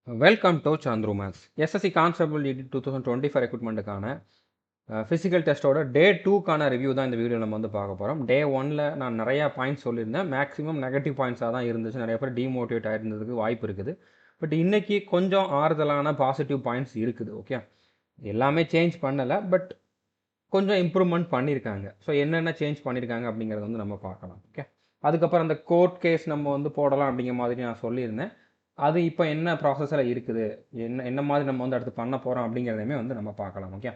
Welcome to Chandru maths. SSC constable DD 2024 ரெக்ரூட்மெண்ட்டுக்கான physical டெஸ்ட்டோட day 2க்கான ரிவ்யூ தான் இந்த வீடியோ நம்ம வந்து பார்க்க போகிறோம். டே 1ல் நான் நிறையா பாயிண்ட்ஸ் சொல்லியிருந்தேன். மேக்ஸிமம் நெகட்டிவ் பாயிண்ட்ஸாக தான் இருந்துச்சு. நிறைய பேர் டிமோட்டிவேட் ஆகிருந்ததுக்கு வாய்ப்பு இருக்குது. பட் இன்றைக்கி கொஞ்சம் ஆறுதலான பாசிட்டிவ் பாயிண்ட்ஸ் இருக்குது. ஓகே, எல்லாமே சேஞ்ச் பண்ணலை, பட் கொஞ்சம் இம்ப்ரூவ்மெண்ட் பண்ணியிருக்காங்க. ஸோ என்னென்ன சேஞ்ச் பண்ணியிருக்காங்க அப்படிங்கிறத வந்து நம்ம பார்க்கலாம். ஓகே, அதுக்கப்புறம் அந்த கோர்ட் கேஸ் நம்ம வந்து போடலாம் அப்படிங்கிற மாதிரி நான் சொல்லியிருந்தேன். அது இப்போ என்ன ப்ராசஸில் இருக்குது, என்ன மாதிரி நம்ம வந்து அடுத்து பண்ண போகிறோம் அப்படிங்கிறதையுமே வந்து நம்ம பார்க்கலாம். ஓகே,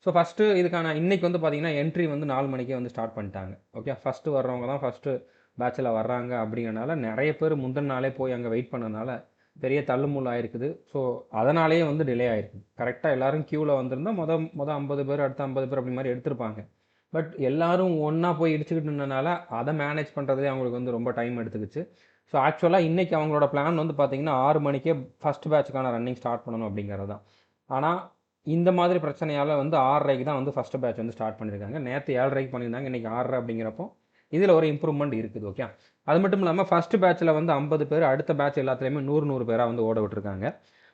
ஸோ ஃபஸ்ட்டு இதுக்கான இன்றைக்கி வந்து பார்த்திங்கன்னா என்ட்ரி வந்து 4 மணிக்கே வந்து ஸ்டார்ட் பண்ணிட்டாங்க. ஓகே, ஃபஸ்ட்டு வர்றவங்க தான் ஃபஸ்ட்டு பேட்சில் வர்றாங்க அப்படிங்கிறனால நிறைய பேர் முந்தின நாளே போய் அங்கே வெயிட் பண்ணனால பெரிய தள்ளுமுள் ஆயிருக்குது. ஸோ அதனாலேயே வந்து டிலே ஆகிருக்குது. கரெக்டாக எல்லோரும் க்யூவில் வந்திருந்தால் மொதல் 50 பேர் அடுத்த 50 பேர் அப்படி மாதிரி எடுத்திருப்பாங்க. பட் எல்லோரும் ஒன்றா போய் இடிச்சுக்கிட்டு இருந்தனால அதை மேனேஜ் பண்ணுறதே அவங்களுக்கு வந்து ரொம்ப டைம் எடுத்துக்கிச்சு. ஸோ ஆக்சுவலாக இன்றைக்கி அவங்களோட பிளான் வந்து பார்த்திங்கன்னா 6 மணிக்கே ஃபஸ்ட் பேட்சுக்கான ரன்னிங் ஸ்டார்ட் பண்ணணும் அப்படிங்கிறது தான். ஆனால் இந்த மாதிரி பிரச்சனையால் வந்து 6:30க்கு தான் வந்து ஃபஸ்ட்டு பேட்ச் வந்து ஸ்டார்ட் பண்ணியிருக்காங்க. நேற்று 7:30க்கு பண்ணியிருந்தாங்க, இன்றைக்கி 6:30 அப்படிங்கிறப்போ இதில் ஒரு இம்ப்ரூவ்மெண்ட் இருக்குது. ஓகே, அது மட்டும் இல்லாமல் ஃபஸ்ட்டு பேட்சில் வந்து 50 பேர், அடுத்த பேட்ச் எல்லாத்துலேயுமே 100 பேராக வந்து ஓட விட்டுருக்காங்க.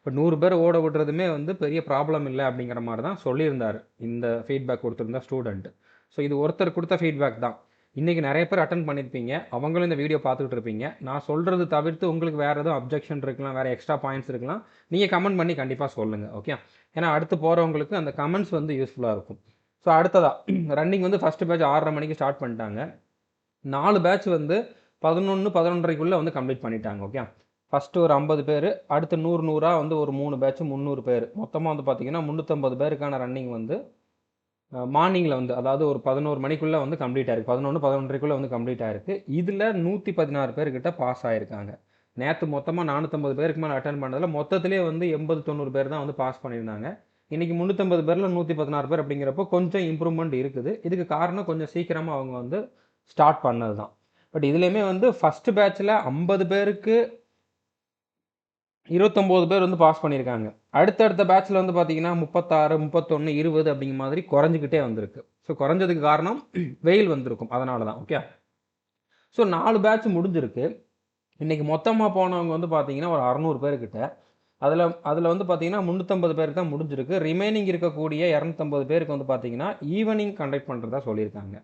பட் 100 பேர் ஓட விட்டுறதுமே வந்து பெரிய ப்ராப்ளம் இல்லை அப்படிங்கிற மாதிரி தான் சொல்லியிருந்தார் இந்த ஃபீட்பேக் கொடுத்துருந்த ஸ்டூடெண்ட். ஸோ இது ஒருத்தர் கொடுத்த ஃபீட்பேக் தான். இன்றைக்கி நிறைய பேர் அட்டன் பண்ணியிருப்பீங்க, அவங்களும் இந்த வீடியோ பார்த்துக்கிட்டு இருப்பீங்க. நான் சொல்கிறது தவிர்த்து உங்களுக்கு வேறு எதுவும் அப்ஜெக்ஷன் இருக்கலாம், வேறு எக்ஸ்ட்ரா பாயிண்ட்ஸ் இருக்கலாம், நீங்கள் கமெண்ட் பண்ணி கண்டிப்பாக சொல்லுங்கள். ஓகே, ஏன்னா அடுத்து போகிறவங்களுக்கு அந்த கமெண்ட்ஸ் வந்து யூஸ்ஃபுல்லாக இருக்கும். ஸோ அடுத்ததாக ரன்னிங் வந்து ஃபஸ்ட்டு பேட்ச் 6:30 மணிக்கு ஸ்டார்ட் பண்ணிட்டாங்க. 4 பேட்ச் வந்து 11, 11:30க்குள்ளே வந்து கம்ப்ளீட் பண்ணிட்டாங்க. ஓகே, ஃபஸ்ட்டு ஒரு 50 பேர், அடுத்து 100 வந்து ஒரு 3 பேட்ச் 300 பேர், மொத்தமாக வந்து பார்த்திங்கன்னா 350 பேருக்கான ரன்னிங் வந்து மார்னிங்கில் வந்து, அதாவது ஒரு 11 மணிக்குள்ளே வந்து கம்ப்ளீட் ஆயிருக்கு. 11, 11:30க்குள்ளே வந்து கம்ப்ளீட் ஆயிருக்கு. இதில் 116 பேர்கிட்ட பாஸ் ஆகிருக்காங்க. நேற்று மொத்தமாக 450 பேருக்கு மேலே அட்டன் பண்ணதில் மொத்தத்திலே வந்து 80, 90 பேர் தான் வந்து பாஸ் பண்ணியிருந்தாங்க. இன்றைக்கி 350 பேரில் 116 பேர் அப்படிங்கிறப்போ கொஞ்சம் இம்ப்ரூவ்மெண்ட் இருக்குது. இதுக்கு காரணம் கொஞ்சம் சீக்கிரமாக அவங்க வந்து ஸ்டார்ட் பண்ணது தான். பட் இதுலேயுமே வந்து ஃபஸ்ட்டு பேட்சில் 50 பேருக்கு 29 பேர் வந்து பாஸ் பண்ணியிருக்காங்க. அடுத்தடுத்த பேட்சில் வந்து பார்த்தீங்கன்னா 36, 31, 20 அப்படிங்கிற மாதிரி குறைஞ்சிக்கிட்டே வந்திருக்கு. ஸோ குறைஞ்சதுக்கு காரணம் வெயில் வந்திருக்கும், அதனால தான். ஓகே, ஸோ 4 பேட்ச் முடிஞ்சிருக்கு. இன்றைக்கி மொத்தமாக போனவங்க வந்து பார்த்தீங்கன்னா ஒரு 600 பேர்கிட்ட. அதில் வந்து பார்த்தீங்கன்னா 350 பேருக்கு தான் முடிஞ்சிருக்கு. ரிமைனிங் இருக்கக்கூடிய 250 பேருக்கு வந்து பார்த்தீங்கன்னா ஈவினிங் கண்டக்ட் பண்ணுறதா சொல்லியிருக்காங்க.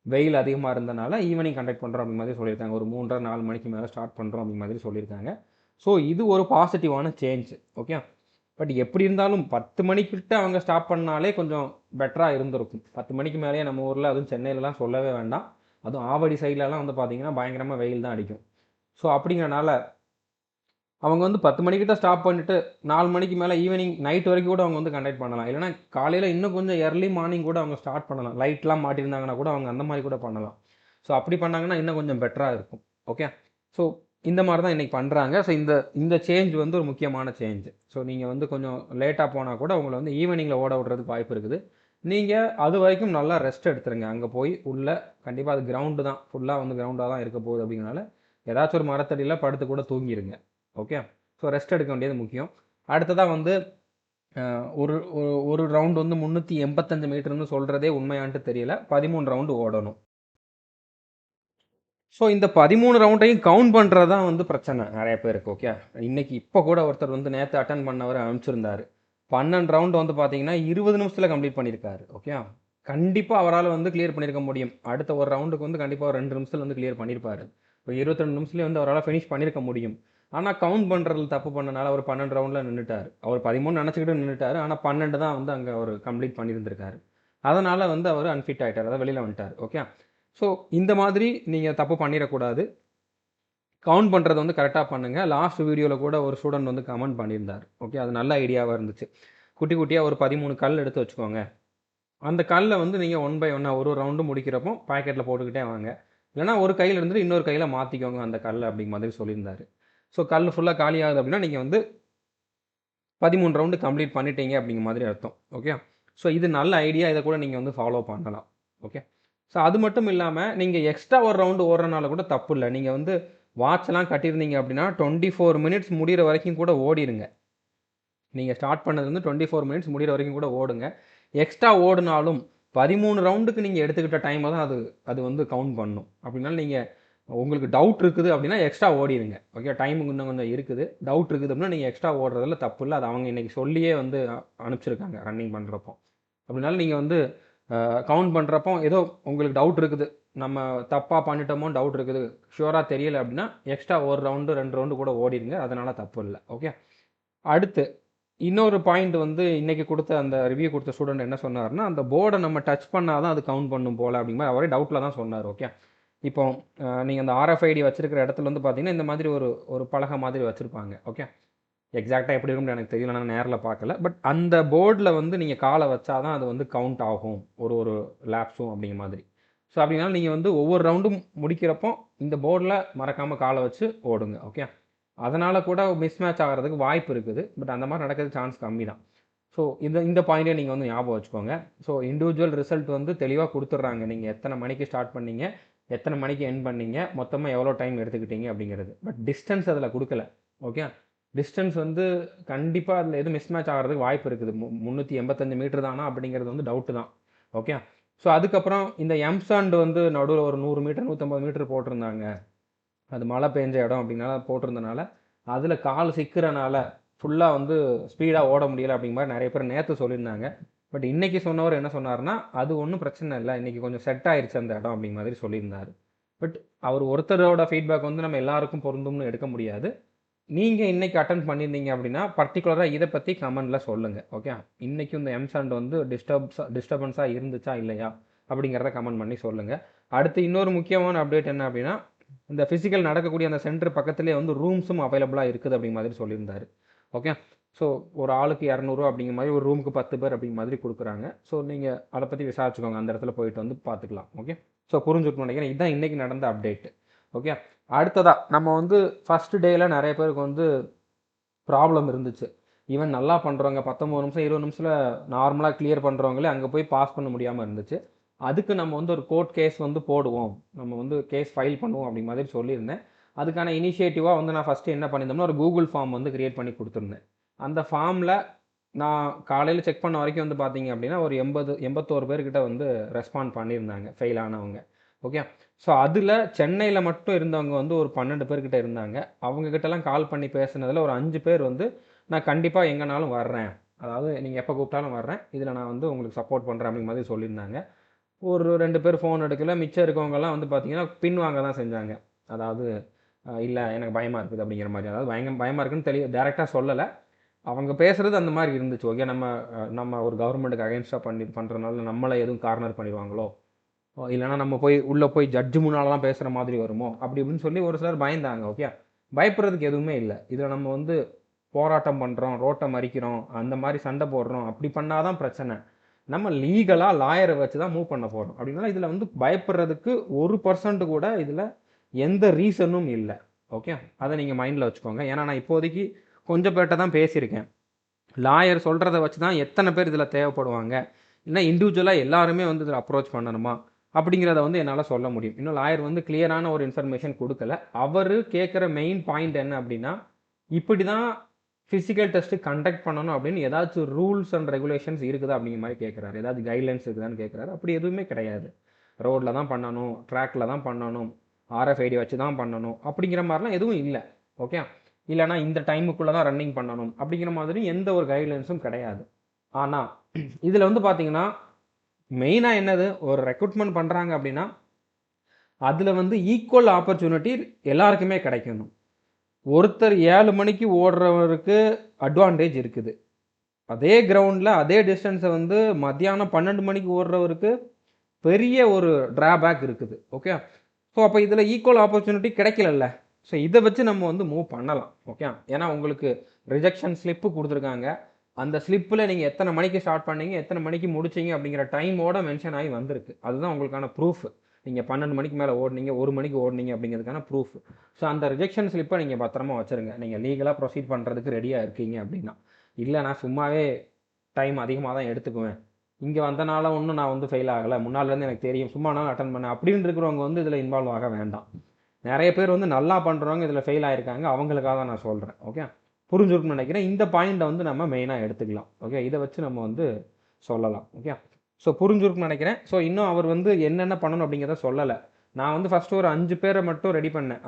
வெயில் அதிகமாக இருந்தனால ஈவினிங் கண்டக்ட் பண்ணுறோம் அப்படி மாதிரி சொல்லியிருக்காங்க. ஒரு 3:30, 4 மணிக்கு மேலே ஸ்டார்ட் பண்ணுறோம் அப்படி மாதிரி சொல்லியிருக்காங்க. ஸோ இது ஒரு பாசிட்டிவான சேஞ்ச். ஓகே, பட் எப்படி இருந்தாலும் 10 மணிக்கிட்ட அவங்க ஸ்டாப் பண்ணாலே கொஞ்சம் பெட்டராக இருந்திருக்கும். 10 மணிக்கு மேலேயே நம்ம ஊரில், அதுவும் சென்னையிலலாம் சொல்லவே வேண்டாம், அதுவும் ஆவடி சைட்லலாம் வந்து பார்த்திங்கன்னா பயங்கரமாக வெயில் தான் அடிக்கும். ஸோ அப்படிங்கிறனால அவங்க வந்து 10 மணிக்கிட்ட ஸ்டாப் பண்ணிவிட்டு 4 மணிக்கு மேலே ஈவினிங் நைட் வரைக்கும் கூட அவங்க வந்து கண்டக்ட் பண்ணலாம். இல்லைனா காலையில் இன்னும் கொஞ்சம் எர்லி மார்னிங் கூட அவங்க ஸ்டார்ட் பண்ணலாம். லைட்லாம் மாட்டியிருந்தாங்கன்னா கூட அவங்க அந்த மாதிரி கூட பண்ணலாம். ஸோ அப்படி பண்ணாங்கன்னா இன்னும் கொஞ்சம் பெட்டராக இருக்கும். ஓகே, ஸோ இந்த மாதிரி தான் இன்றைக்கி பண்ணுறாங்க. ஸோ இந்த சேஞ்ச் வந்து ஒரு முக்கியமான சேஞ்ச். ஸோ நீங்கள் வந்து கொஞ்சம் லேட்டாக போனால் கூட உங்களை வந்து ஈவினிங்கில் ஓட விடுறதுக்கு வாய்ப்பு இருக்குது. நீங்கள் அது வரைக்கும் நல்லா ரெஸ்ட் எடுத்துருங்க. அங்கே போய் உள்ளே கண்டிப்பாக அது கிரவுண்டு தான், ஃபுல்லாக வந்து கிரவுண்டாக தான் இருக்க போகுது. அப்படிங்கிறனால ஏதாச்சும் ஒரு மரத்தடியில் படுத்து கூட தூங்கிடுங்க. ஓகே, ஸோ ரெஸ்ட் எடுக்க வேண்டியது முக்கியம். அடுத்ததாக வந்து ஒரு ஒரு ரவுண்டு வந்து 385 மீட்டர்னு சொல்கிறதே உண்மையான்ட்டு தெரியல. 13 ரவுண்டு ஓடணும். ஸோ இந்த 13 ரவுண்டையும் கவுண்ட் பண்ணுறது தான் வந்து பிரச்சனை நிறைய பேருக்கு. ஓகே, இன்றைக்கி இப்போ கூட ஒருத்தர் வந்து நேற்று அட்டன் பண்ணவர் அனுப்பிச்சிருந்தார். 12 ரவுண்டு வந்து பார்த்தீங்கன்னா 20 நிமிஷத்தில் கம்ப்ளீட் பண்ணியிருக்காரு. ஓகே, கண்டிப்பாக அவரால் வந்து கிளியர் பண்ணியிருக்க முடியும். அடுத்த ஒரு ரவுண்டுக்கு வந்து கண்டிப்பாக ஒரு 2 நிமிஷத்தில் வந்து கிளியர் பண்ணியிருப்பார். இப்போ 22 நிமிஷத்துலேயே வந்து அவரால் ஃபினிஷ் பண்ணியிருக்க முடியும். ஆனால் கவுண்ட் பண்ணுறதுல தப்பு பண்ணனால அவர் 12 ரவுண்டில் நின்றுட்டார். அவர் 13 நினச்சிக்கிட்டு நின்றுட்டார். ஆனால் 12 தான் வந்து அங்கே அவர் கம்ப்ளீட் பண்ணியிருந்திருக்காரு. அதனால் வந்து அவர் அன்ஃபிட் ஆகிட்டார், அதாவது வெளியில் வந்துட்டார். ஓகே, ஸோ இந்த மாதிரி நீங்கள் தப்பு பண்ணிடக்கூடாது. கவுண்ட் பண்ணுறது வந்து கரெக்டாக பண்ணுங்கள். லாஸ்ட் வீடியோவில் கூட ஒரு ஸ்டூடெண்ட் வந்து கமெண்ட் பண்ணியிருந்தார். ஓகே, அது நல்ல ஐடியாவாக இருந்துச்சு. குட்டி குட்டியாக ஒரு 13 கல் எடுத்து வச்சுக்கோங்க. அந்த கல்லை வந்து நீங்கள் 1 by 1 ஒரு ரவுண்டு முடிக்கிறப்போ பாக்கெட்டில் போட்டுக்கிட்டே வாங்க. இல்லைனா ஒரு கையில் இருந்துட்டு இன்னொரு கையில் மாற்றிக்கோங்க அந்த கல் அப்படிங்கிற மாதிரி சொல்லியிருந்தார். ஸோ கல் ஃபுல்லாக காலி ஆகுது அப்படின்னா நீங்கள் வந்து 13 ரவுண்டு கம்ப்ளீட் பண்ணிட்டீங்க அப்படிங்கிற மாதிரி அர்த்தம். ஓகே, ஸோ இது நல்ல ஐடியா. இதை கூட நீங்கள் வந்து ஃபாலோ பண்ணலாம். ஓகே, ஸோ அது மட்டும் இல்லாமல் நீங்கள் எக்ஸ்ட்ரா ஒரு ரவுண்டு ஓடுறனால கூட தப்பு இல்லை. நீங்கள் வந்து வாட்ச்லாம் கட்டியிருந்தீங்க அப்படின்னா 24 மினிட்ஸ் முடிகிற வரைக்கும் கூட ஓடிடுங்க. நீங்கள் ஸ்டார்ட் பண்ணது வந்து 24 மினிட்ஸ் முடிகிற வரைக்கும் கூட ஓடுங்க. எக்ஸ்ட்ரா ஓடினாலும் 13 ரவுண்டுக்கு நீங்கள் எடுத்துக்கிட்ட டைமை தான் அது வந்து கவுண்ட் பண்ணும். அப்படின்னாலும் நீங்கள் உங்களுக்கு டவுட் இருக்குது அப்படின்னா எக்ஸ்ட்ரா ஓடிடுங்க. ஓகே, டைம் இன்னும் கொஞ்சம் இருக்குது. டவுட் இருக்குது அப்படின்னா நீங்கள் எக்ஸ்ட்ரா ஓடுறதுல தப்பு இல்லை. அது அவங்க இன்றைக்கி சொல்லியே வந்து அனுப்பிச்சிருக்காங்க ரன்னிங் பண்ணுறப்போ. அப்படினாலும் நீங்கள் வந்து கவுண்ட் பண்ணுறப்போ ஏதோ உங்களுக்கு டவுட் இருக்குது, நம்ம தப்பாக பண்ணிட்டோமோ டவுட் இருக்குது, ஷுவராக தெரியலை அப்படின்னா எக்ஸ்ட்ரா ஒரு ரவுண்டு 2 ரவுண்டு கூட ஓடிடுங்க. அதனால் தப்பு இல்லை. ஓகே, அடுத்து இன்னொரு பாயிண்ட் வந்து இன்றைக்கி கொடுத்த அந்த ரிவ்யூ கொடுத்த ஸ்டூடெண்ட் என்ன சொன்னார்னா, அந்த போர்டை நம்ம டச் பண்ணால் தான் அது கவுண்ட் பண்ணும் போல் அப்படிங்கிற மாதிரி அவரே டவுட்டில் தான் சொன்னார். ஓகே, இப்போ நீங்கள் அந்த RFID வச்சிருக்கிற இடத்துல வந்து பார்த்தீங்கன்னா இந்த மாதிரி ஒரு பலகை மாதிரி வச்சுருப்பாங்க. ஓகே, எக்ஸாக்டாக எப்படி இருக்கும்னு எனக்கு தெரியல, நான் நேரில் பார்க்கல. பட் அந்த போர்டில் வந்து நீங்கள் காலை வச்சா தான் அது வந்து கவுண்ட் ஆகும் ஒரு லேப்ஸும் அப்படிங்கிற மாதிரி. ஸோ அப்படினாலும் நீங்கள் வந்து ஒவ்வொரு ரவுண்டும் முடிக்கிறப்போ இந்த போர்டில் மறக்காமல் காலை வச்சு ஓடுங்க. ஓகே, அதனால் கூட மிஸ் மேட்ச் ஆகிறதுக்கு வாய்ப்பு இருக்குது. பட் அந்த மாதிரி நடக்கிறது சான்ஸ் கம்மி தான். ஸோ இந்த பாயிண்ட்டே நீங்கள் வந்து ஞாபகம் வச்சுக்கோங்க. ஸோ இண்டிவிஜுவல் ரிசல்ட் வந்து தெளிவாக கொடுத்துட்றாங்க. நீங்கள் எத்தனை மணிக்கு ஸ்டார்ட் பண்ணீங்க, எத்தனை மணிக்கு எண்ட் பண்ணீங்க, மொத்தமாக எவ்வளோ டைம் எடுத்துக்கிட்டீங்க அப்படிங்கிறது. பட் டிஸ்டன்ஸ் அதில் கொடுக்கல. ஓகே, டிஸ்டன்ஸ் வந்து கண்டிப்பாக அதில் எதுவும் மிஸ் மேட்ச் ஆகிறதுக்கு வாய்ப்பு இருக்குது. 385 மீட்டர் தானா அப்படிங்கிறது வந்து டவுட்டு தான். ஓகே, ஸோ அதுக்கப்புறம் இந்த எம்சாண்ட் வந்து நடுவில் ஒரு 100 மீட்டர் 150 மீட்டர் போட்டிருந்தாங்க. அது மழை பெஞ்ச இடம் அப்படின்னால போட்டிருந்தனால அதில் கால் சிக்கிறனால ஃபுல்லாக வந்து ஸ்பீடாக ஓட முடியலை அப்படிங்கிற மாதிரி நிறைய பேர் நேற்று சொல்லியிருந்தாங்க. பட் இன்றைக்கி சொன்னவர் என்ன சொன்னார்னா, அது ஒன்றும் பிரச்சனை இல்லை, இன்றைக்கி கொஞ்சம் செட் ஆயிடுச்சு அந்த இடம் அப்படிங்கிற மாதிரி சொல்லியிருந்தார். பட் அவர் ஒருத்தரோட ஃபீட்பேக் வந்து நம்ம எல்லாருக்கும் பொருந்தும்னு எடுக்க முடியாது. நீங்கள் இன்றைக்கி அட்டன் பண்ணியிருந்தீங்க அப்படின்னா பர்டிகுலராக இதை பற்றி கமெண்டில் சொல்லுங்கள். ஓகே, இன்றைக்கும் இந்த எம்சாண்ட் வந்து டிஸ்டர்பன்ஸாக இருந்துச்சா இல்லையா அப்படிங்கிறத கமெண்ட் பண்ணி சொல்லுங்கள். அடுத்து இன்னொரு முக்கியமான அப்டேட் என்ன அப்படின்னா, இந்த ஃபிசிக்கல் நடக்கக்கூடிய அந்த சென்டர் பக்கத்துலேயே வந்து ரூம்ஸும் அவைலபிளாக இருக்குது அப்படிங்கிற மாதிரி சொல்லியிருந்தார். ஓகே, ஸோ ஒரு ஆளுக்கு 200 அப்படிங்கிற மாதிரி, ஒரு ரூமுக்கு 10 பேர் அப்படிங்கிற மாதிரி கொடுக்குறாங்க. ஸோ நீங்கள் அதை பற்றி விசாரிச்சுக்கோங்க, அந்த இடத்துல போயிட்டு வந்து பார்த்துக்கலாம். ஓகே, ஸோ புரிஞ்சுக்கணும்னு நினைக்கிறேன். இதுதான் இன்றைக்கி நடந்த அப்டேட்டு. ஓகே, அடுத்ததாக நம்ம வந்து ஃபஸ்ட்டு டேயில் நிறைய பேருக்கு வந்து ப்ராப்ளம் இருந்துச்சு. ஈவன் நல்லா பண்ணுறவங்க 19 நிமிஷம் 20 நிமிஷத்தில் நார்மலாக கிளியர் பண்ணுறவங்களே அங்கே போய் பாஸ் பண்ண முடியாமல் இருந்துச்சு. அதுக்கு நம்ம வந்து ஒரு கோர்ட் கேஸ் வந்து போடுவோம், நம்ம வந்து கேஸ் ஃபைல் பண்ணுவோம் அப்படிங்கிற மாதிரி சொல்லியிருந்தேன். அதுக்கான இனிஷியேட்டிவாக வந்து நான் ஃபஸ்ட்டு என்ன பண்ணியிருந்தோம்னா, ஒரு கூகுள் ஃபார்ம் வந்து க்ரியேட் பண்ணி கொடுத்துருந்தேன். அந்த ஃபார்மில் நான் காலையில் செக் பண்ண வரைக்கும் வந்து பார்த்தீங்க அப்படின்னா ஒரு 81 பேர்கிட்ட வந்து ரெஸ்பாண்ட் பண்ணியிருந்தாங்க, ஃபெயில் ஆனவங்க. ஓகே, ஸோ அதில் சென்னையில் மட்டும் இருந்தவங்க வந்து ஒரு 12 பேர்கிட்ட இருந்தாங்க. அவங்கக்கிட்டலாம் கால் பண்ணி பேசுனதில் ஒரு 5 பேர் வந்து நான் கண்டிப்பாக எங்கேனாலும் வர்றேன், அதாவது நீங்கள் எப்போ கூப்பிட்டாலும் வர்றேன், இதில் நான் வந்து உங்களுக்கு சப்போர்ட் பண்ணுறேன் அப்படிங்கிற மாதிரி சொல்லியிருந்தாங்க. ஒரு 2 பேர் ஃபோன் எடுக்கல. மிச்சம் இருக்கவங்கலாம் வந்து பார்த்தீங்கன்னா பின்வாங்க தான் செஞ்சாங்க. அதாவது இல்லை எனக்கு பயமாக இருக்குது அப்படிங்கிற மாதிரி. அதாவது பயமாக இருக்குன்னு டேரெக்டாக சொல்லலை. அவங்க பேசுகிறது அந்த மாதிரி இருந்துச்சு. ஓகே, நம்ம ஒரு கவர்மெண்ட்டுக்கு அகைன்ஸ்டாக பண்ணுறதுனால நம்மளை எதுவும் கார்னர் பண்ணிடுவாங்களோ, இல்லைனா நம்ம உள்ளே போய் ஜட்ஜு முன்னாலலாம் பேசுகிற மாதிரி வருமோ அப்படி இப்படின்னு சொல்லி ஒரு சிலர் பயந்தாங்க. ஓகே, பயப்படுறதுக்கு எதுவுமே இல்லை. இதில் நம்ம வந்து போராட்டம் பண்ணுறோம், ரோட்டை மறிக்கிறோம், அந்த மாதிரி சண்டை போடுறோம், அப்படி பண்ணால் தான் பிரச்சனை. நம்ம லீகலாக லாயரை வச்சு தான் மூவ் பண்ண போகிறோம். அப்படின்னா இதில் வந்து பயப்படுறதுக்கு 1% கூட இதில் எந்த ரீசனும் இல்லை. ஓகே, அதை நீங்கள் மைண்டில் வச்சுக்கோங்க. ஏன்னா நான் இப்போதைக்கு கொஞ்சம் பேர்கிட்ட தான் பேசியிருக்கேன். லாயர் சொல்கிறத வச்சு தான் எத்தனை பேர் இதில் தேவைப்படுவாங்க, இல்லை இண்டிவிஜுவலாக எல்லாருமே வந்து இதில் அப்ரோச் பண்ணணுமா அப்படிங்கிறத வந்து என்னால் சொல்ல முடியும். இன்னும் லாயர் வந்து கிளியரான ஒரு இன்ஃபர்மேஷன் கொடுக்கல. அவர் கேட்குற மெயின் பாயிண்ட் என்ன அப்படின்னா, இப்படி தான் ஃபிசிக்கல் டெஸ்ட்டு கண்டக்ட் பண்ணணும் அப்படின்னு ஏதாச்சும் ரூல்ஸ் அண்ட் ரெகுலேஷன்ஸ் இருக்குதா அப்படிங்கிற மாதிரி கேட்குறாரு. ஏதாவது கைட்லைன்ஸ் இருக்குதான்னு கேட்குறாரு. அப்படி எதுவுமே கிடையாது. ரோட்டில் தான் பண்ணணும், ட்ராக்கில் தான் பண்ணணும், RFID வச்சு தான் பண்ணணும் அப்படிங்கிற மாதிரிலாம் எதுவும் இல்லை. ஓகே, இல்லைனா இந்த டைமுக்குள்ளே தான் ரன்னிங் பண்ணணும் அப்படிங்கிற மாதிரி எந்த ஒரு கைட்லைன்ஸும் கிடையாது. ஆனால் இதில் வந்து பார்த்தீங்கன்னா மெயினாக என்னது, ஒரு ரெக்ரூட்மெண்ட் பண்ணுறாங்க அப்படின்னா அதில் வந்து ஈக்குவல் ஆப்பர்ச்சுனிட்டி எல்லாருக்குமே கிடைக்கணும். ஒருத்தர் 7 மணிக்கு ஓடுறவருக்கு அட்வான்டேஜ் இருக்குது. அதே கிரவுண்டில் அதே டிஸ்டன்ஸை வந்து மத்தியானம் 12 மணிக்கு ஓடுறவருக்கு பெரிய ஒரு ட்ராபேக் இருக்குது. ஓகே, ஸோ அப்போ இதில் ஈக்குவல் ஆப்பர்ச்சுனிட்டி கிடைக்கலல்ல. ஸோ இதை வச்சு நம்ம வந்து மூவ் பண்ணலாம். ஓகே, ஏன்னா உங்களுக்கு ரிஜெக்ஷன் ஸ்லிப்பு கொடுத்துருக்காங்க. அந்த ஸ்லிப்பில் நீங்கள் எத்தனை மணிக்கு ஸ்டார்ட் பண்ணீங்க, எத்தனை மணிக்கு முடிச்சிங்க அப்படிங்கிற டைமோட மென்ஷன் ஆகி வந்திருக்கு. அதுதான் உங்களுக்கான ப்ரூஃப். நீங்கள் 12 மணிக்கு மேலே ஓடுனீங்க, 1 மணிக்கு ஓடுனீங்க அப்படிங்கிறதுக்கான ப்ரூஃப். ஸோ அந்த ரிஜெக்ஷன் ஸ்லிப்பை நீங்கள் பத்திரமா வச்சுருங்க. நீங்கள் லீகலாக ப்ரொசீட் பண்ணுறதுக்கு ரெடியாக இருக்கீங்க அப்படின்னா. இல்லை நான் சும்மாவே டைம் அதிகமாக தான் எடுத்துக்குவேன், இங்கே வந்தனால ஒன்றும் நான் வந்து ஃபெயில் ஆகலை, முன்னாலேருந்து எனக்கு தெரியும், சும்மா நான் அட்டன் பண்ணேன் அப்படின்னு இருக்கிறவங்க வந்து இதில் இன்வால்வ் ஆக வேண்டாம். நிறைய பேர் வந்து நல்லா பண்ணுறவங்க இதில் ஃபெயில் ஆகிருக்காங்க, அவங்களுக்காக தான் நான் சொல்கிறேன். ஓகே, புரிஞ்சுருக்குன்னு நினைக்கிறேன். இந்த பாயிண்ட்டை வந்து நம்ம மெயினாக எடுத்துக்கலாம். ஓகே, இதை வச்சு நம்ம வந்து சொல்லலாம். ஓகே, ஸோ புரிஞ்சுருக்குன்னு நினைக்கிறேன். ஸோ இன்னும் அவர் வந்து என்னென்ன பண்ணணும் அப்படிங்கிறத சொல்லலை. நான் வந்து ஃபஸ்ட்டு ஒரு 5 பேரை மட்டும் ரெடி பண்ணேன்.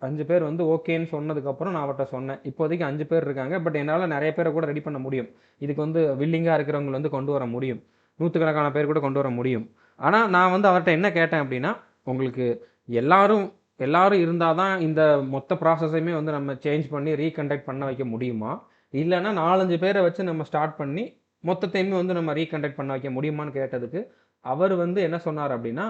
5 பேர் வந்து ஓகேன்னு சொன்னதுக்கப்புறம் நான் அவர்ட்ட சொன்னேன். இப்போதைக்கு 5 பேர் இருக்காங்க. பட் என்னால நெறைய பேர கூட ரெடி பண்ண முடியும். இதுக்கு வந்து வில்லிங்கா இருக்கிறவங்கள வந்து கொண்டு வர முடியும். நூத்துக்கணக்கான பேர் கூட கொண்டு வர முடியும். ஆனா, நான் வந்து அவர்ட்ட என்ன கேட்டேன் அப்டின்னா, உங்களுக்கு எல்லாரும் எல்லாரும் இருந்தா தான் இந்த மொத்த ப்ராசஸையுமே வந்து நம்ம சேஞ்ச் பண்ணி ரீகண்டக்ட் பண்ண வைக்க முடியுமா? இல்லன்னா 4, 5 பேர வச்சு நம்ம ஸ்டார்ட் பண்ணி மொத்தத்தையுமே வந்து நம்ம ரீகண்டக்ட் பண்ண வைக்க முடியுமான்னு கேட்டதுக்கு, அவர் வந்து என்ன சொன்னார் அப்டின்னா,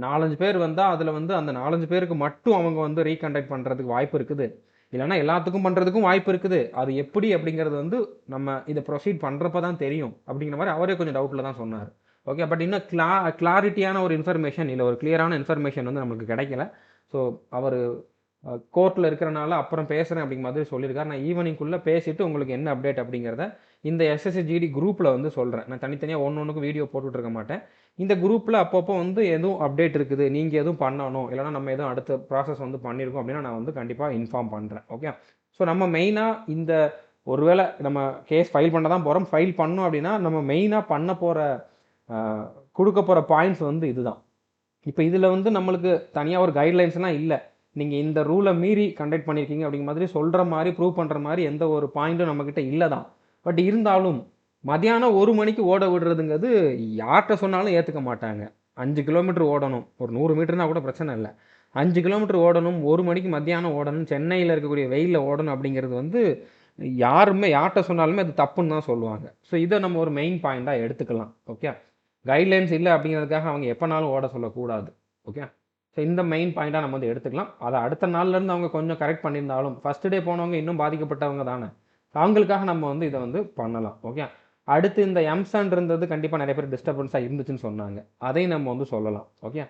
4, 5 பேர் வந்தா, அதுல வந்து அந்த 4, 5 பேருக்கு மட்டும் அவங்க வந்து ரீகண்டக்ட் பண்றதுக்கு வாய்ப்பு இருக்குது. இல்லன்னா எல்லாத்துக்கும் பண்றதுக்கும் வாய்ப்பு இருக்குது. அது எப்படி அப்படிங்கிறது வந்து நம்ம இத ப்ரொசீட் பண்றப்ப தான் தெரியும். அப்படிங்கிற மாரி அவரே கொஞ்சம் டவுட்ல தான் சொன்னாரு. ஓகே. பட் இன்னும் கிளாரிட்டியான ஒரு இன்ஃபர்மேஷன் இல்ல. ஒரு கிளியரான இன்ஃபர்மேஷன் வந்து நமக்கு கிடைக்கல. ஸோ அவரு கோர்ட்ல இருக்கிறனால அப்புறம் பேசுறேன் அப்படிங்கிற மாதிரி சொல்லியிருக்காரு. நான் ஈவினிங்குள்ள பேசிட்டு உங்களுக்கு என்ன அப்டேட் அப்படிங்கிறத இந்த எஸ்எஸ்சி ஜிடி குரூப்ல வந்து சொல்றேன். நான் தனித்தனியா ஒண்ணுக்கும் வீடியோ போட்டுட்டு இருக்க மாட்டேன். இந்த குரூப்ல அப்பப்போ வந்து எதுவும் அப்டேட் இருக்குது, நீங்க எதுவும் பண்ணணும், இல்லன்னா நம்ம எதுவும் அடுத்த ப்ராசஸ் வந்து பண்ணியிருக்கோம் அப்படின்னா நான் வந்து கண்டிப்பா இன்ஃபார்ம் பண்றேன். ஓகே. ஸோ நம்ம மெயினா இந்த ஒருவேளை நம்ம கேஸ் ஃபைல் பண்ண தான் போறோம். ஃபைல் பண்ணோம் அப்படின்னா நம்ம மெயினா பண்ண போற அ குடுக்க போற பாயிண்ட்ஸ் வந்து இதுதான். இப்ப இதுல வந்து நம்மளுக்கு தனியா ஒரு கைட்லைன்ஸ்லாம் இல்ல. நீங்க இந்த ரூல மீறி கண்டக்ட் பண்ணியிருக்கீங்க அப்படிங்கிற மாதிரி சொல்ற மாரி, ப்ரூவ் பண்ற மாரி எந்த ஒரு பாயிண்ட்டும் நம்மகிட்ட இல்ல தான். பட் இருந்தாலும் மதியானம் 1 மணிக்கு ஓட விடுறதுங்கிறது யார்ட்ட சொன்னாலும் ஏத்துக்க மாட்டாங்க. 5 கிலோமீட்டர் ஓடணும். ஒரு 100 மீட்டர்னா கூட பிரச்சனை இல்ல. 5 கிலோமீட்டர் ஓடணும், 1 மணிக்கு மத்தியானம் ஓடணும், சென்னையில இருக்கக்கூடிய வெயில்ல ஓடணும் அப்படிங்கிறது வந்து யாருமே யார்ட்ட சொன்னாலுமே அது தப்புன்னு தான் சொல்லுவாங்க. ஸோ இத நம்ம ஒரு மெயின் பாயிண்ட்டா எடுத்துக்கலாம். ஓகே. கைட்லைன்ஸ் இல்ல அப்படிங்கிறதுக்காக அவங்க எப்பனாலும் ஓட சொல்லக்கூடாது. ஓகே. ஸோ இந்த மெயின் பாயிண்ட்டா நம்ம வந்து எடுத்துக்கலாம். அத அடுத்த நாள்லேருந்து அவங்க கொஞ்சம் கரெக்ட் பண்ணியிருந்தாலும், ஃபர்ஸ்ட் டே போனவங்க இன்னும் பாதிக்கப்பட்டவங்க தானே. அவங்களுக்காக நம்ம வந்து இத வந்து பண்ணலாம். ஓகே. அடுத்து இந்த எம்சாண்ட் இருந்தது கண்டிப்பா நெறைய பேர் டிஸ்டர்பன்ஸா இருந்துச்சுன்னு சொன்னாங்க. அதையும் நம்ம வந்து சொல்லலாம். ஓகே.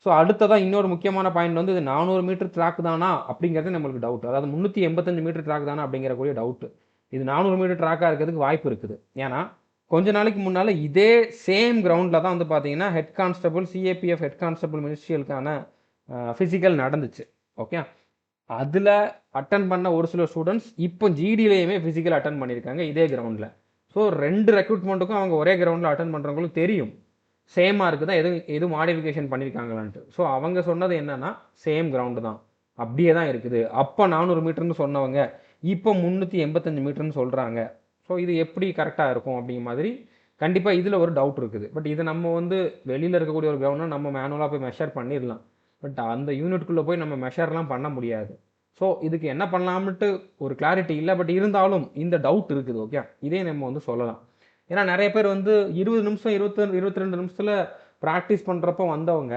ஸோ அடுத்ததா இன்னொரு முக்கியமான பாயிண்ட் வந்து இது 400 மீட்டர் ட்ராக் தானா அப்படிங்கிறது நம்மளுக்கு டவுட். அதாவது 385 மீட்டர் ட்ராக் தானா அப்படிங்கிறக்கூடிய டவுட். இது 400 மீட்டர் ட்ராக்கா இருக்கிறதுக்கு வாய்ப்பு இருக்குது. ஏன்னா, கொஞ்ச நாளைக்கு முன்னால இதே சேம் கிரவுண்ட்ல தான் வந்து பார்த்தீங்கன்னா, head constable CAPF head constable மினிஸ்ட்ரியலுக்கான ஃபிசிக்கல் நடந்துச்சு. ஓகே. அதுல அட்டெண்ட் பண்ண ஒரு சில ஸ்டூடண்ட்ஸ் இப்போ ஜிடிலயுமே ஃபிசிக்கல் அட்டெண்ட் பண்ணியிருக்காங்க இதே கிரவுண்ட்ல. ஸோ 2 ரெக்ரூட்மெண்ட்டுக்கும் அவங்க ஒரே கிரவுண்ட்ல அட்டெண்ட் பண்றவங்களுக்கு தெரியும். சேமா இருக்குதா, எதுவும் மாடிஃபிகேஷன் பண்ணியிருக்காங்களான்ட்டு. ஸோ அவங்க சொன்னது என்னன்னா, சேம் கிரவுண்டு தான். அப்படியே தான் இருக்குது. அப்ப 400 மீட்டர்ன்னு சொன்னவங்க, இப்போ 385 மீட்டர்ன்னு சொல்றாங்க. ஸோ இது எப்படி கரெக்ட்டா இருக்கும் அப்படிங்கிற மாதிரி கண்டிப்பா இதுல ஒரு டவுட் இருக்குது. பட் இத நம்ம வந்து வெளியில இருக்கக்கூடிய ஒரு கிரவுண்ட்னா நம்ம மேனுவலா போய் மெஷர் பண்ணிரலாம். பட் அந்த யூனிட்குள்ள போய் நம்ம மெஷர்லாம் பண்ண முடியாது. ஸோ இதுக்கு என்ன பண்ணலாம்ன்ட்டு ஒரு கிளாரிட்டி இல்ல. பட் இருந்தாலும் இந்த டவுட் இருக்குது. ஓகே. இதே நம்ம வந்து சொல்லலாம். ஏன்னா நெறைய பேர் வந்து 20 நிமிஷம், 22 நிமிஷத்துல பிராக்டிஸ் பண்றப்போ வந்தவங்க,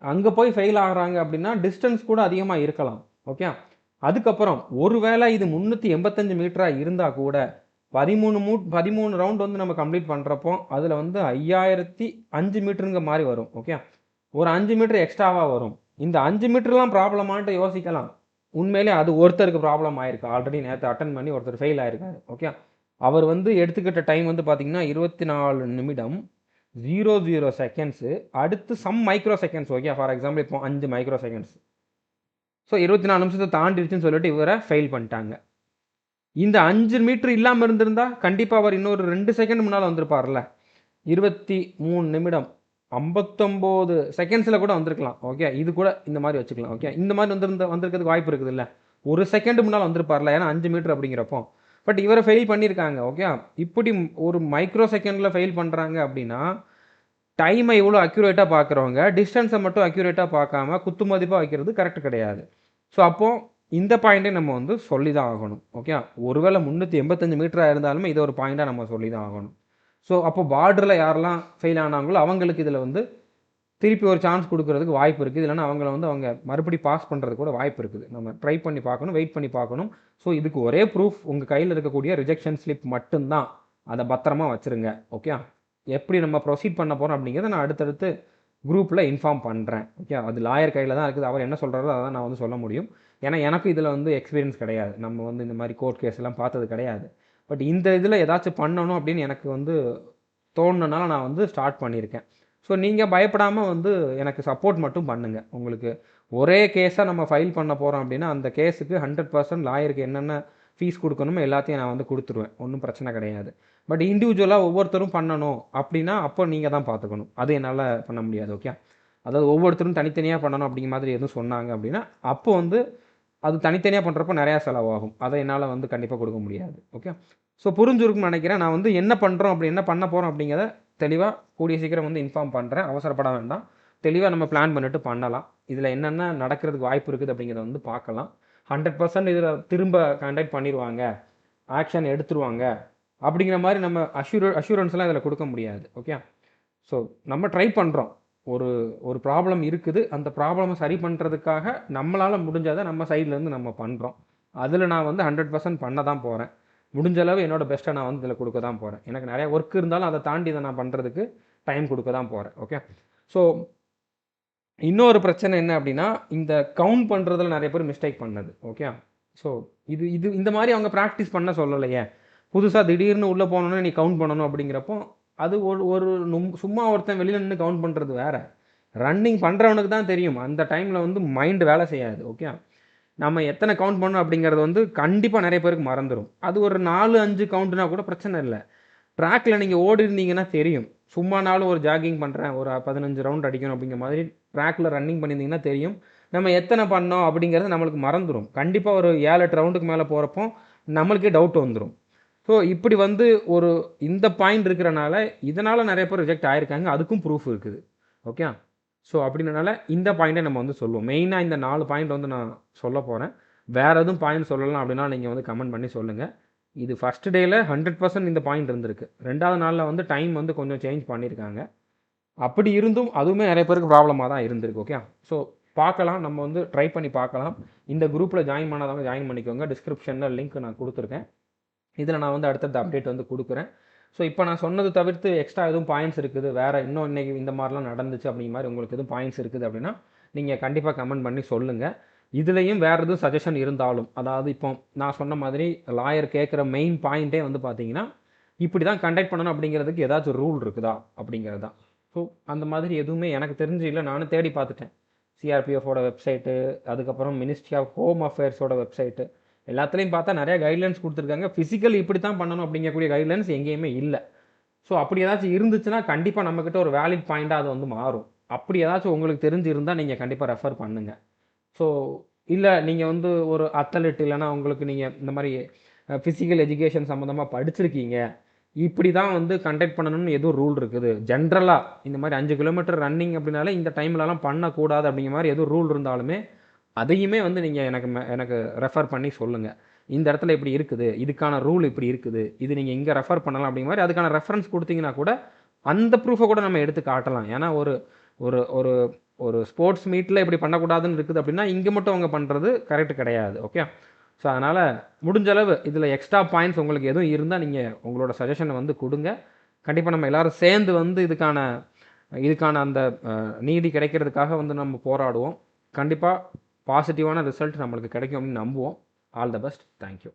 அங்க போய் ஃபெயில் ஆகுறாங்க அப்படின்னா, டிஸ்டன்ஸ் கூட அதிகமா இருக்கலாம். ஓகே. அதுக்கப்புறம் ஒருவேளை இது 385 மீட்டரா இருந்தா கூட 13 ரவுண்ட் வந்து நம்ம கம்ப்ளீட் பண்றப்போ, அதுல வந்து 5005 மீட்டருங்கிற மாரி வரும். ஓகே. ஒரு 5 மீட்டர் எக்ஸ்ட்ராவா வரும். இந்த 5 மீட்டர்லாம் ப்ராப்ளமான்ட்டு யோசிக்கலாம். உண்மையிலே அது ஒருத்தருக்கு ப்ராப்ளம் ஆயிருக்கு. ஆல்ரெடி நேத்து அட்டெண்ட் பண்ணி ஒருத்தர் ஃபெயில் ஆயிருக்காரு. ஓகே. அவர் வந்து எடுத்துக்கிட்ட டைம் வந்து பார்த்தீங்கன்னா, 24 நிமிடம் 00 செகண்ட்ஸு. அடுத்து some micro seconds. Okay. For example இப்போ 5 மைக்ரோ செகண்ட்ஸ். ஸோ 24 நிமிஷத்த தாண்டிருச்சுன்னு சொல்லிட்டு இவர ஃபெயில் பண்ணிட்டாங்க. இந்த 5 மீட்டர் இல்லாம இருந்திருந்தா, கண்டிப்பா அவர் இன்னொரு 2 செகண்ட் முன்னால வந்திருப்பார்ல. 23 நிமிடம் 59 செகண்ட்ஸ்ல கூட வந்திருக்கலாம். ஓகே. இது கூட இந்த மாரி வச்சுக்கலாம். ஓகே. இந்த மாரி வந்திருக்கிறதுக்கு வாய்ப்பு இருக்குதுல்ல. 1 செகண்ட் முன்னால வந்திருப்பார்ல. ஏன்னா 5 மீட்டர் அப்படிங்கிறப்போ. பட் இவர ஃபெயில் பண்ணியிருக்காங்க. ஓகே. இப்படி ஒரு மைக்ரோ செகண்ட்ல ஃபெயில் பண்றாங்க அப்படின்னா, டைமை எவ்வளோ அக்யூரேட்டா பார்க்குறவங்க, டிஸ்டன்ஸ மட்டும் அக்யூரேட்டா பார்க்காம குத்து மதிப்பா வைக்கிறது கரெக்ட் கிடையாது. ஸோ அப்போ இந்த பாயிண்ட்டே நம்ம வந்து சொல்லி தான் ஆகணும். ஓகே. ஒருவேளை 385 மீட்டரா இருந்தாலுமே இத ஒரு பாயிண்ட்டா நம்ம சொல்லி தான் ஆகணும். ஸோ அப்போ பார்டர்ல யாரெல்லாம் ஃபெயில் ஆனாங்களோ, அவங்களுக்கு இதுல வந்து திருப்பி ஒரு சான்ஸ் குடுக்குறதுக்கு வாய்ப்பு இருக்குது. இல்லன்னா அவங்கள வந்து அவங்க மறுபடி பாஸ் பண்றதுக்கு கூட வாய்ப்பு இருக்குது. நம்ம ட்ரை பண்ணி பார்க்கணும், வெயிட் பண்ணி பார்க்கணும். ஸோ இதுக்கு ஒரே ப்ரூஃப் உங்க கையில இருக்கக்கூடிய ரிஜெக்ஷன் ஸ்லிப் மட்டும் தான். அத பத்திரமா வச்சுருங்க. ஓகே. எப்படி நம்ம ப்ரொசீட் பண்ண போறோம் அப்படிங்கிறத நான் அடுத்தடுத்து குரூப்ல இன்ஃபார்ம் பண்றேன். ஓகே. அது லாயர் கையில தான் இருக்குது. அவர் என்ன சொல்றாரோ அத தான் நான் வந்து சொல்ல முடியும். ஏன்னா எனக்கு இதுல வந்து எக்ஸ்பீரியன்ஸ் கிடையாது. நம்ம வந்து இந்த மாரி கோர்ட் கேஸ் எல்லாம் பார்த்தது கிடையாது. பட் இந்த இதுல ஏதாச்சும் பண்ணணும் அப்படின்னு எனக்கு வந்து தோணுனனால நான் வந்து ஸ்டார்ட் பண்ணியிருக்கேன். ஸோ நீங்க பயப்படாம வந்து எனக்கு சப்போர்ட் மட்டும் பண்ணுங்க. உங்களுக்கு ஒரே கேஸா நம்ம ஃபைல் பண்ண போறோம் அப்படின்னா, அந்த கேஸுக்கு 100% லாயருக்கு என்னென்ன ஃபீஸ் குடுக்கணுமோ எல்லாத்தையும் நான் வந்து குடுத்துருவேன். ஒண்ணும் பிரச்சனை கிடையாது. பட் இண்டிவிஜுவலா ஒவ்வொருத்தரும் பண்ணணும் அப்படின்னா, அப்போ நீங்க தான் பார்த்துக்கணும். அது என்னால பண்ண முடியாது. ஓகே. அதாவது ஒவ்வொருத்தரும் தனித்தனியாக பண்ணணும் அப்படிங்கிற மாதிரி எதுவும் சொன்னாங்க அப்படின்னா அப்போ வந்து அது தனித்தனியாக பண்ணுறப்போ நிறையா செலவாகும். அதை என்னால் வந்து கண்டிப்பாக கொடுக்க முடியாது. ஓகே. ஸோ புரிஞ்சிருக்கும்னு நினைக்கிறேன். நான் வந்து என்ன பண்ணுறோம் அப்படி என்ன பண்ண போகிறோம் அப்படிங்கிறத தெளிவாக கூடிய சீக்கிரம் வந்து இன்ஃபார்ம் பண்ணுறேன். அவசரப்பட வேண்டாம். தெளிவாக நம்ம பிளான் பண்ணிட்டு பண்ணலாம். இதில் என்னென்ன நடக்கிறதுக்கு வாய்ப்பு இருக்குது அப்படிங்கிறத வந்து பார்க்கலாம். 100% இதில் திரும்ப கண்டக்ட் பண்ணிடுவாங்க, ஆக்ஷன் எடுத்துருவாங்க அப்படிங்கிற மாதிரி நம்ம அஷூரன்ஸ்லாம் இதில் கொடுக்க முடியாது. ஓகே. ஸோ நம்ம ட்ரை பண்ணுறோம். ஒரு ஒரு ப்ராப்ளம் இருக்குது. அந்த ப்ராப்ளமை சரி பண்ணுறதுக்காக நம்மளால் முடிஞ்சதை நம்ம சைட்லேருந்து நம்ம பண்ணுறோம். அதில் நான் வந்து 100% பண்ண தான் போகிறேன். முடிஞ்ச அளவு என்னோட பெஸ்ட்டை நான் வந்து இதில் கொடுக்க தான் போகிறேன். எனக்கு நிறையா ஒர்க் இருந்தாலும் அதை தாண்டி இதை நான் பண்ணுறதுக்கு டைம் கொடுக்க தான் போகிறேன். ஓகே. ஸோ இன்னொரு பிரச்சனை என்ன அப்படின்னா, இந்த கவுண்ட் பண்ணுறதுல நிறைய பேர் மிஸ்டேக் பண்ணது. ஓகே. ஸோ இது இது இந்த மாதிரி அவங்க ப்ராக்டிஸ் பண்ண சொல்லலையே. புதுசாக திடீர்னு உள்ளே போனோன்னே நீ கவுண்ட் பண்ணணும் அப்படிங்கிறப்போ அது ஒரு ஒரு சும்மா ஒருத்தன் வெளியில் நின்று கவுண்ட் பண்ணுறது வேற. ரன்னிங் பண்ணுறவனுக்கு தான் தெரியும். அந்த டைமில் வந்து மைண்டு வேலை செய்யாது. ஓகே. நம்ம எத்தனை கவுண்ட் பண்ணணும் அப்படிங்கிறது வந்து கண்டிப்பாக நிறைய பேருக்கு மறந்துடும். அது ஒரு 4, 5 கவுண்ட்னா கூட பிரச்சனை இல்லை. ட்ராக்கில் நீங்கள் ஓடி இருந்தீங்கன்னா தெரியும். சும்மானாலும் ஒரு ஜாகிங் பண்ணுறேன், ஒரு 15 ரவுண்ட் அடிக்கணும் அப்படிங்கிற மாதிரி ட்ராக்கில் ரன்னிங் பண்ணியிருந்தீங்கன்னா தெரியும். நம்ம எத்தனை பண்ணோம் அப்படிங்கிறது நம்மளுக்கு மறந்துடும். கண்டிப்பாக ஒரு 7, 8 ரவுண்டுக்கு மேலே போகிறப்போ நம்மளுக்கே டவுட் வந்துடும். ஸோ இப்படி வந்து ஒரு இந்த பாயிண்ட் இருக்கிறனால இதனால் நிறைய பேர் ரிஜெக்ட் ஆகிருக்காங்க. அதுக்கும் ப்ரூஃப் இருக்குது. ஓகே. ஸோ அப்படின்றனால இந்த பாயிண்ட்டை நம்ம வந்து சொல்லுவோம். மெயினாக இந்த 4 பாயிண்ட் வந்து நான் சொல்ல போகிறேன். வேறு எதுவும் பாயிண்ட் சொல்லலாம் அப்படின்னா நீங்கள் வந்து கமெண்ட் பண்ணி சொல்லுங்கள். இது ஃபஸ்ட் டேயில் 100% இந்த பாயிண்ட் இருந்திருக்கு. 2வது நாளில் வந்து டைம் வந்து கொஞ்சம் சேஞ்ச் பண்ணியிருக்காங்க. அப்படி இருந்தும் அதுவுமே நிறைய பேருக்கு ப்ராப்ளமாக தான் இருந்திருக்கு. ஓகே. ஸோ பார்க்கலாம், நம்ம வந்து ட்ரை பண்ணி பார்க்கலாம். இந்த குரூப்பில் ஜாயின் பண்ணாதவங்க ஜாயின் பண்ணிக்கோங்க. டிஸ்கிரிப்ஷனில் லிங்க் நான் கொடுத்துருக்கேன். இதில் நான் வந்து அடுத்தடுத்த அப்டேட் வந்து கொடுக்குறேன். ஸோ இப்போ நான் சொன்னது தவிர்த்து எக்ஸ்ட்ரா எதுவும் பாயிண்ட்ஸ் இருக்குது, வேறு இன்னும் இன்றைக்கி இந்த மாதிரிலாம் நடந்துச்சு அப்படிங்கிற மாதிரி உங்களுக்கு எதுவும் பாயிண்ட்ஸ் இருக்குது அப்படின்னா நீங்கள் கண்டிப்பாக கமெண்ட் பண்ணி சொல்லுங்கள். இதுலேயும் வேறு எதுவும் சஜஷன் இருந்தாலும், அதாவது இப்போ நான் சொன்ன மாதிரி லாயர் கேட்குற மெயின் பாயிண்ட்டே வந்து பார்த்தீங்கன்னா இப்படி தான் கண்டக்ட் பண்ணணும் அப்படிங்கிறதுக்கு ஏதாச்சும் ரூல் இருக்குதா அப்படிங்கிறது தான். ஸோ அந்த மாதிரி எதுவுமே எனக்கு தெரிஞ்சு இல்லை. நானும் தேடி பார்த்துட்டேன். சிஆர்பிஎஃபோட வெப்சைட்டு, அதுக்கப்புறம் மினிஸ்ட்ரி ஆஃப் ஹோம் அஃபேர்ஸோட வெப்சைட்டு, எல்லாத்துலேயும் பார்த்தா நிறையா கைட்லைன்ஸ் கொடுத்துருக்காங்க. ஃபிசிக்கல் இப்படி தான் பண்ணணும் அப்படிங்கக்கூடிய கைட்லைன்ஸ் எங்கேயுமே இல்லை. ஸோ அப்படி ஏதாச்சும் இருந்துச்சுன்னா கண்டிப்பாக நம்மக்கிட்ட ஒரு வேலிட் பாயிண்ட்டாக அது வந்து மாறும். அப்படி ஏதாச்சும் உங்களுக்கு தெரிஞ்சு இருந்தால் நீங்கள் கண்டிப்பாக ரெஃபர் பண்ணுங்கள். ஸோ இல்லை நீங்கள் வந்து ஒரு அத்லெட் இல்லைன்னா உங்களுக்கு நீங்கள் இந்த மாதிரி ஃபிசிக்கல் எஜுகேஷன் சம்மந்தமாக படிச்சிருக்கீங்க, இப்படி தான் வந்து கண்டக்ட் பண்ணணும்னு எதுவும் ரூல் இருக்குது, ஜென்ரலாக இந்த மாதிரி 5 கிலோமீட்டர் ரன்னிங் அப்படின்னாலே இந்த டைம்லலாம் பண்ணக்கூடாது அப்படிங்கிற மாதிரி எதுவும் ரூல் இருந்தாலுமே அதையுமே வந்து நீங்கள் எனக்கு ரெஃபர் பண்ணி சொல்லுங்கள். இந்த இடத்துல இப்படி இருக்குது, இதுக்கான ரூல் இப்படி இருக்குது, இது நீங்கள் இங்கே ரெஃபர் பண்ணலாம் அப்படிங்கிற மாதிரி அதுக்கான ரெஃபரன்ஸ் கொடுத்தீங்கன்னா கூட அந்த ப்ரூஃபை கூட நம்ம எடுத்து காட்டலாம். ஏன்னா ஒரு ஒரு ஒரு ஒரு ஸ்போர்ட்ஸ் மீட்டில் இப்படி பண்ணக்கூடாதுன்னு இருக்குது அப்படின்னா இங்கே மட்டும் அவங்க பண்ணுறது கரெக்ட் கிடையாது. ஓகே. ஸோ அதனால் முடிஞ்ச அளவு இதில் எக்ஸ்ட்ரா பாயிண்ட்ஸ் உங்களுக்கு எதுவும் இருந்தால் நீங்கள் உங்களோட சஜஷனை வந்து கொடுங்க. கண்டிப்பாக நம்ம எல்லோரும் சேர்ந்து வந்து இதுக்கான அந்த நீதி கிடைக்கிறதுக்காக வந்து நம்ம போராடுவோம். கண்டிப்பாக பாசிட்டிவான ரிசல்ட் நம்மளுக்கு கிடைக்கும் அப்படின்னு நம்புவோம். All the best. தேங்க்யூ.